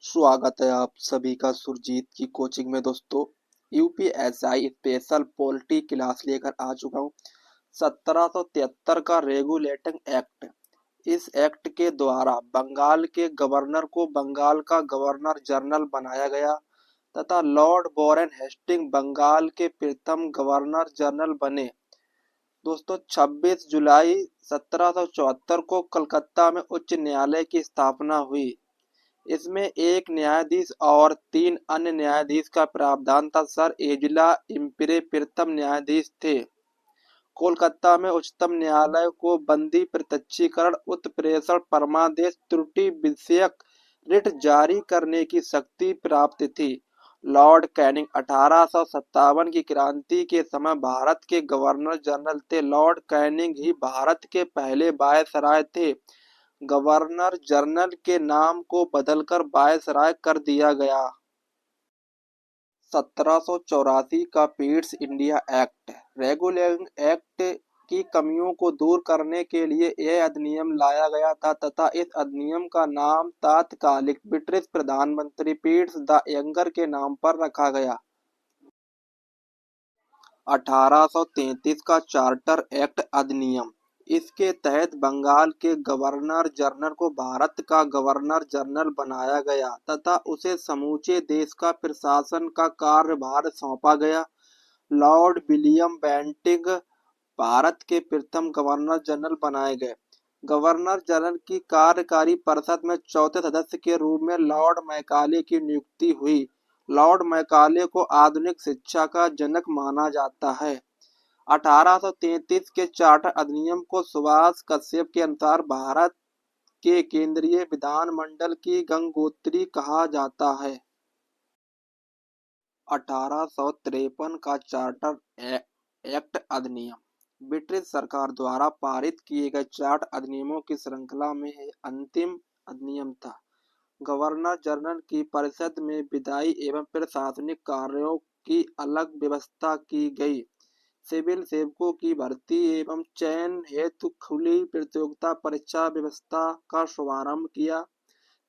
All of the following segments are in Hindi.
स्वागत है आप सभी का सुरजीत की कोचिंग में दोस्तों। यूपीएसआई स्पेशल पोल्ट्री क्लास लेकर आ चुका हूँ। 1773 का रेगुलेटिंग एक्ट। इस एक्ट के द्वारा बंगाल के गवर्नर को बंगाल का गवर्नर जनरल बनाया गया तथा लॉर्ड वॉरेन हेस्टिंग बंगाल के प्रथम गवर्नर जनरल बने। दोस्तों 26 जुलाई 1774 को कलकत्ता में उच्च न्यायालय की स्थापना हुई। इसमें एक न्यायाधीश और 3 अन्य न्यायाधीश का प्रावधान था। सर एजला इम्परे प्रथम न्यायाधीश थे। कोलकाता में उच्चतम न्यायालय को बंदी प्रत्यक्षीकरण उत्प्रेषण परमादेश त्रुटि विषयक रिट जारी करने की शक्ति प्राप्त थी। लॉर्ड कैनिंग 1857 की क्रांति के समय भारत के गवर्नर जनरल थे। लॉर्ड कैनिंग ही भारत के पहले वायसराय थे। गवर्नर जनरल के नाम को बदलकर वायसराय कर दिया गया। 1784 का Pitt's India act. Regulating act की कमियों को दूर करने के लिए यह अधिनियम लाया गया था तथा इस अधिनियम का नाम तात्कालिक ब्रिटिश प्रधानमंत्री पीट्स द यंगर के नाम पर रखा गया। 1833 का चार्टर एक्ट अधिनियम। इसके तहत बंगाल के गवर्नर जनरल को भारत का गवर्नर जनरल बनाया गया तथा उसे समूचे देश का प्रशासन का कार्यभार सौंपा गया। लॉर्ड विलियम बेंटिंग भारत के प्रथम गवर्नर जनरल बनाए गए। गवर्नर जनरल की कार्यकारी परिषद में चौथे सदस्य के रूप में लॉर्ड मैकाले की नियुक्ति हुई। लॉर्ड मैकाले को आधुनिक शिक्षा का जनक माना जाता है। 1833 के चार्टर अधिनियम को सुभाष कश्यप के अनुसार भारत के केंद्रीय विधानमंडल की गंगोत्री कहा जाता है। 1853 का चार्टर एक्ट अधिनियम। ब्रिटिश सरकार द्वारा पारित किए गए चार्ट अधिनियमों की श्रृंखला में अंतिम अधिनियम था। गवर्नर जनरल की परिषद में विधायी एवं प्रशासनिक कार्यों की अलग व्यवस्था की गई। सिविल सेवकों की भर्ती एवं चयन हेतु खुली प्रतियोगिता परीक्षा व्यवस्था का शुभारंभ किया।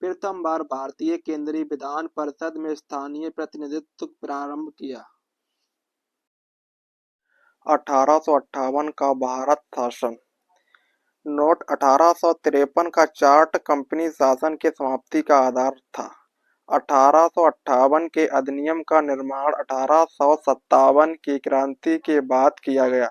प्रथम बार भारतीय केंद्रीय विधान परिषद में स्थानीय प्रतिनिधित्व प्रारंभ किया। 1858 का भारत शासन। नोट 1853 का चार्ट कंपनी शासन के समाप्ति का आधार था। 1858 के अधिनियम का निर्माण 1857 की क्रांति के बाद किया गया,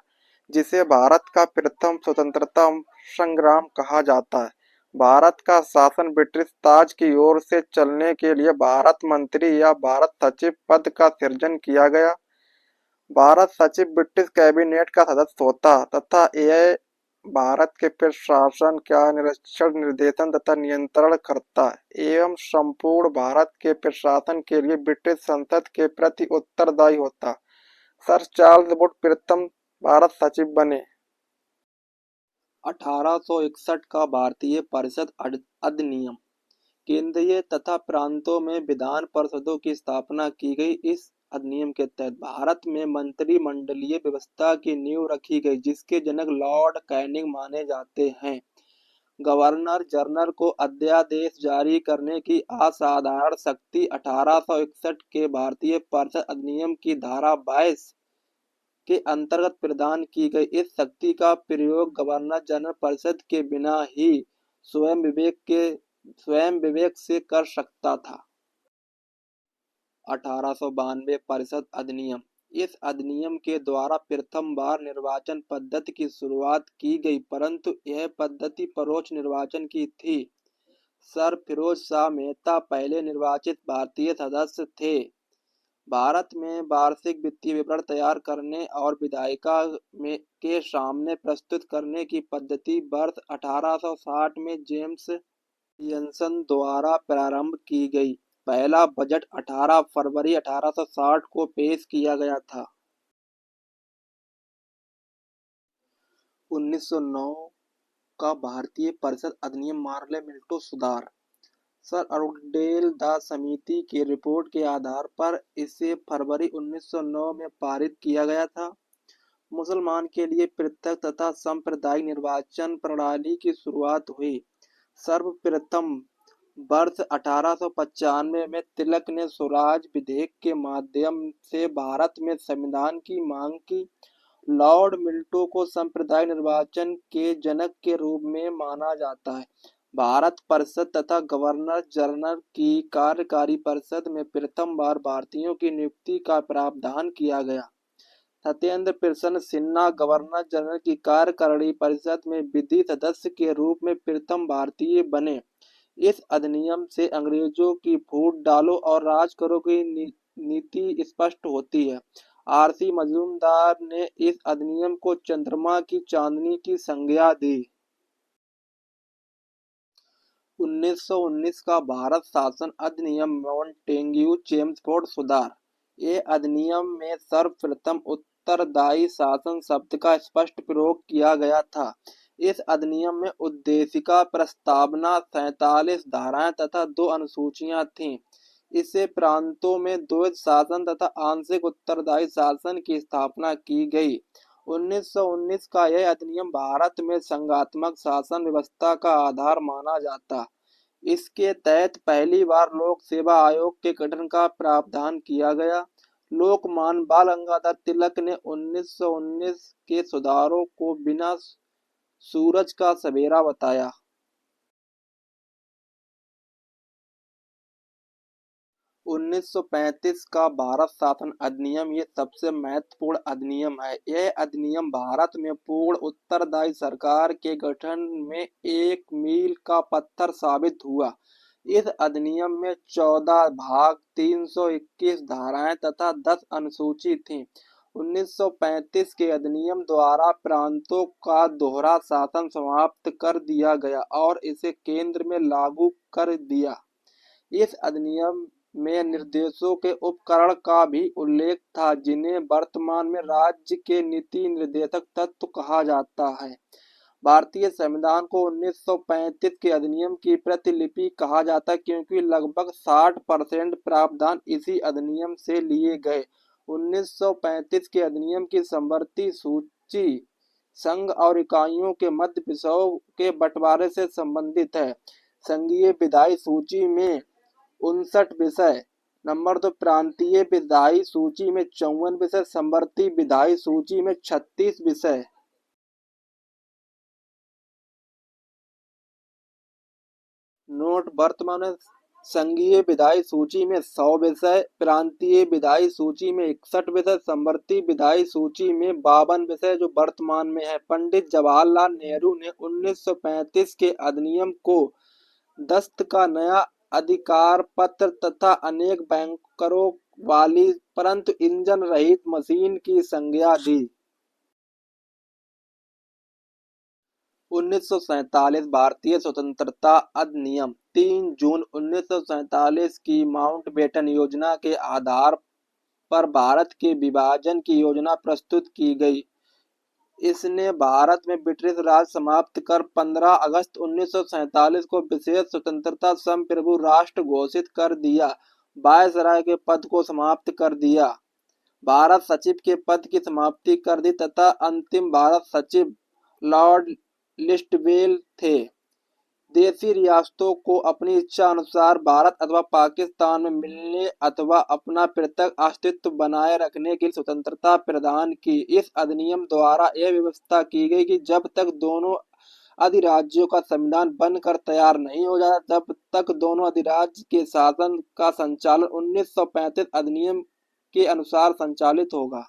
जिसे भारत का प्रथम स्वतंत्रता संग्राम कहा जाता है। भारत का शासन ब्रिटिश ताज की ओर से चलने के लिए भारत मंत्री या भारत सचिव पद का सृजन किया गया। भारत सचिव ब्रिटिश कैबिनेट का सदस्य होता तथा यह भारत के प्रशासन का निरीक्षण निर्देशन तथा नियंत्रण करता एवं संपूर्ण भारत के प्रशासन के लिए ब्रिटिश संसद के प्रति उत्तरदायी होता। सर चार्ल्स वुड प्रथम भारत सचिव बने। 1861 का भारतीय परिषद अधिनियम। केंद्रीय तथा प्रांतों में विधान परिषदों की स्थापना की गई। इस अधिनियम के तहत भारत में मंत्रिमंडलीय व्यवस्था की नींव रखी गई, जिसके जनक लॉर्ड कैनिंग माने जाते हैं। गवर्नर जनरल को अध्यादेश जारी करने की असाधारण शक्ति 1861 के भारतीय परिषद अधिनियम की धारा 22 के अंतर्गत प्रदान की गई। इस शक्ति का प्रयोग गवर्नर जनरल परिषद के बिना ही स्वयं विवेक से कर सकता था। 1892 परिषद अधिनियम। इस अधिनियम के द्वारा प्रथम बार निर्वाचन पद्धति की शुरुआत की गई, परंतु यह पद्धति परोक्ष निर्वाचन की थी। सर फिरोज शाह मेहता पहले निर्वाचित भारतीय सदस्य थे। भारत में वार्षिक वित्तीय विवरण तैयार करने और विधायिका के सामने प्रस्तुत करने की पद्धति वर्ष 1860 में जेम्स यंसन द्वारा प्रारंभ की गई। पहला बजट 18 फरवरी 1860 को पेश किया गया था। 1909 का भारतीय परिषद अधिनियम मार्ले मिल्टो सुधार। सर अरुडेल दास समिति की रिपोर्ट के आधार पर इसे फरवरी 1909 में पारित किया गया था। मुसलमान के लिए पृथक तथा सांप्रदायिक निर्वाचन प्रणाली की शुरुआत हुई। सर्वप्रथम वर्ष 1895 में तिलक ने स्वराज विधेयक के माध्यम से भारत में संविधान की मांग की। लॉर्ड मिंटो को सांप्रदायिक निर्वाचन के जनक के रूप में माना जाता है। भारत परिषद तथा गवर्नर जनरल की कार्यकारी परिषद में प्रथम बार भारतीयों की नियुक्ति का प्रावधान किया गया। सत्येंद्र प्रसन्न सिन्हा गवर्नर जनरल की कार्यकारिणी परिषद में विधि सदस्य के रूप में प्रथम भारतीय बने। इस अधिनियम से अंग्रेजों की फूट डालो और राज करो की नीति स्पष्ट होती है। आर.सी. मजूमदार ने इस अधिनियम को चंद्रमा की चांदनी की संज्ञा दी। 1919 का भारत शासन अधिनियम मॉन्टेग्यू चेम्सफोर्ड सुधार। ये अधिनियम में सर्वप्रथम उत्तरदायी शासन शब्द का स्पष्ट प्रयोग किया गया था। इस अधिनियम में उद्देशिका प्रस्तावना 47 धाराएं तथा 2 अनुसूचियां थीं। इससे प्रांतों में द्वैध शासन तथा आंशिक उत्तरदायी शासन की स्थापना की गई। 1919 का यह अधिनियम भारत में संघात्मक शासन व्यवस्था का आधार माना जाता। इसके तहत पहली बार लोक सेवा आयोग के गठन का प्रावधान किया गया। लोकमान्य बाल गंगाधर तिलक ने 1919 के सुधारों को बिना सूरज का सवेरा बताया। 1935 का भारत शासन अधिनियम ये सबसे महत्वपूर्ण अधिनियम है। यह अधिनियम भारत में पूर्ण उत्तरदायी सरकार के गठन में एक मील का पत्थर साबित हुआ। इस अधिनियम में 14 भाग, 321 धाराएं तथा 10 अनुसूची थीं। 1935 के अधिनियम द्वारा प्रांतों का दोहरा शासन समाप्त कर दिया गया और इसे केंद्र में लागू कर दिया। इस अधिनियम में निर्देशों के उपकरण का भी उल्लेख था, जिन्हें वर्तमान में राज्य के नीति निर्देशक तत्व कहा जाता है। भारतीय संविधान को 1935 के अधिनियम की प्रतिलिपि कहा जाता है, क्योंकि लगभग 60% प्रावधान इसी अधिनियम से लिए गए। 1935 के अधिनियम की समवर्ती सूची संघ और इकाइयों के मध्य विषयों के बंटवारे से संबंधित है। संघीय विधायी सूची में 59 विषय, नंबर 2 प्रांतीय विधायी सूची में 54 विषय, समवर्ती विधायी सूची में 36 विषय। नोट: वर्तमान में संघीय विधायी सूची में 100 विषय, प्रांतीय विधायी सूची में 61 विषय, समवर्ती विधायी सूची में 52 विषय जो वर्तमान में है। पंडित जवाहरलाल नेहरू ने 1935 के अधिनियम को दस्त का नया अधिकार पत्र तथा अनेक बैंकरों वाली परंतु इंजन रहित मशीन की संज्ञा दी। 1947 भारतीय स्वतंत्रता अधिनियम। 3 जून 1947 की माउंटबेटन योजना के आधार पर भारत के विभाजन की योजना प्रस्तुत की गई। इसने भारत में ब्रिटिश राज समाप्त कर 15 अगस्त 1947 को विशेष स्वतंत्रता संप्रभु राष्ट्र घोषित कर दिया। वायसराय के पद को समाप्त कर दिया। भारत सचिव के पद की समाप्ति कर दी तथा अंतिम भारत सचिव लॉर्ड लिस्टवेल थे। देशी रियासतों को अपनी इच्छा अनुसार भारत अथवा पाकिस्तान में मिलने अथवा अपना पृथक अस्तित्व बनाए रखने की स्वतंत्रता प्रदान की। इस अधिनियम द्वारा यह व्यवस्था की गई कि जब तक दोनों अधिराज्यों का संविधान बनकर तैयार नहीं हो जाता, तब तक दोनों अधिराज्य के शासन का संचालन 1935 अधिनियम के अनुसार संचालित होगा।